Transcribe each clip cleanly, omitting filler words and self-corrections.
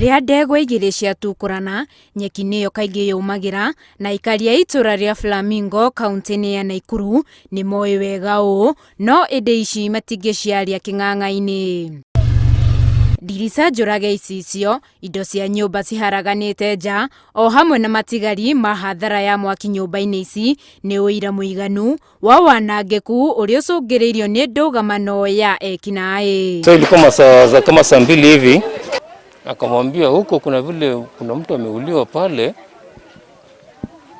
Riria ndegwa igiri ciatukurana, nyeki niyo kaingi yumagira na aikari a itura ria Flamingo kaunti-ini ya Nakuru ni moi wega uu, no indi ici matingiciaria king'ang'a-ini. Ndirica njurage icicio, indo cia nyumba ciharaganite nja, o hamwe na matigari ma hathara ya mwaki nyumba-ini ici ni uira muiganu wa wanangiku uria ucungiriirio ni Ndugamano ya ekinai. So ilikuwa masaa kama saa 2 hivi, akamwambia huko kuna vile kuna mtu ameuliwa pale,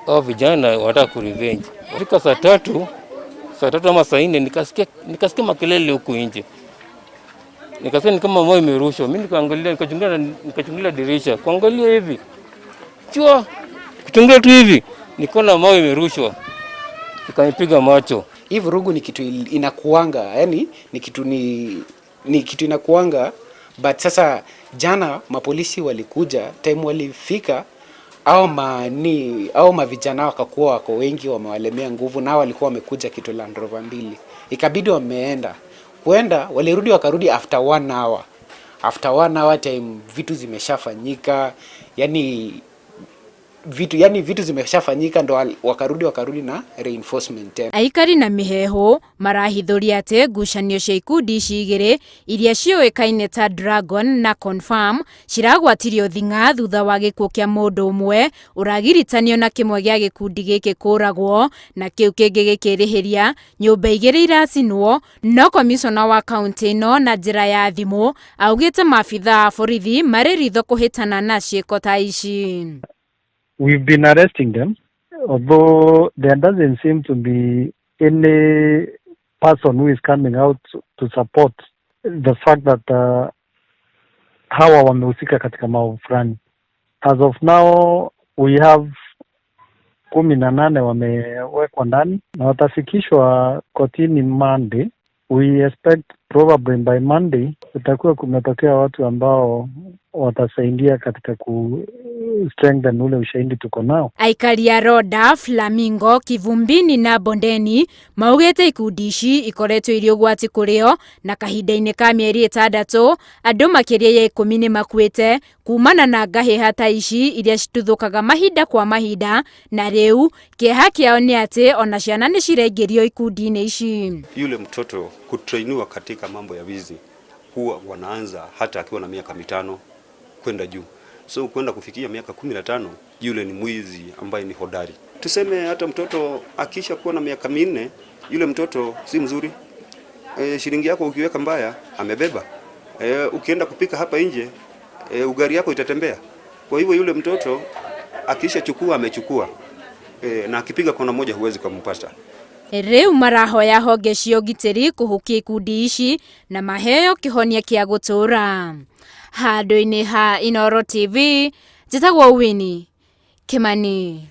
au vijana wanataka kurevenge. Fika saa 3 ama saa 4 nikasikia makelele huko nje. Nikasikia ni kama moyo imerushwa. Mimi nikaangalia, nikachungulia dirisha. Kuangalia hivi. Kuchungulia tu hivi. Nikaona moyo imerushwa. Ikanipiga macho. Hii vurugu ni kitu inakuanga, yani ni kitu inakuanga, but sasa jana mapolisi walikuja, time walifika au mavijana wakakuwa wako wengi, wamewalemea nguvu, na walikuwa wamekuja kitu Land Rover 2. Ikabidi wameenda. Kuenda wakarudi after 1 hour. After 1 hour time vitu zimeshafanyika, yani vitu zimeshafanyika, ndo wakarudi na reinforcement. Aikari na miheho marahithuria ati ngucanio cia ikundi ici igiri iria ciuikaine ta Dragon na Confirm ciragwatirio thing'a thutha wa gikuo kia mundu umwe uragiritanio na kimwe gia gikundi giki kuragwo na kiu kingi gikirihiria nyumba igiri iracinwo, no commissioner wa kaunti ino na njira ya thimu augite maabitha a borithi mari ritho kuhitana na ciiko ta ici. We've been arresting them, although there doesn't seem to be any person who is coming out to support the fact that hawa wamehusika katika mambo fulani. As of now, we have 18 wamewekwa ndani na watafikishwa kotini Monday. We expect probably by Monday kutakuwa kumetokea watu ambao watasaidia katika strengthen ule ushahidi tuko nao. Aikari a Roda, Flamingo, Kivumbini na Bondeni maugite ikundi ici ikoretwo iri ugwati kurio na kahinda-ini ka mieri 6 andu makiria ya 10 ni makuite kumana na ngahiha ta ici iria cituthukaga mahinda kwa mahinda, na riu kieha kiao ni ati ona ciana ni cirengerio ikundi-ini ici. Yule mtoto kutrainiwa katika mambo ya wizi huwa wanaanza hata akiwa na miaka 5 kwenda juu. So kwenda kufikia miaka 15 yule ni mwizi ambaye ni hodari. Tuseme hata mtoto akisha kuwa na miaka 4, yule mtoto si mzuri. Shilingi yako ukiweka mbaya amebeba. Ukienda kupika hapa nje ugari yako itatembea. Kwa hivyo yule mtoto akisha chukua amechukua. Na akipiga kona moja huwezi kumpata. Riu marahoya honge cia ugitiri kuhukia ikundi ici na maheo kihonia kia gutura. Handu-ini ha Inooro TV, njitagwo Winnie Kimani.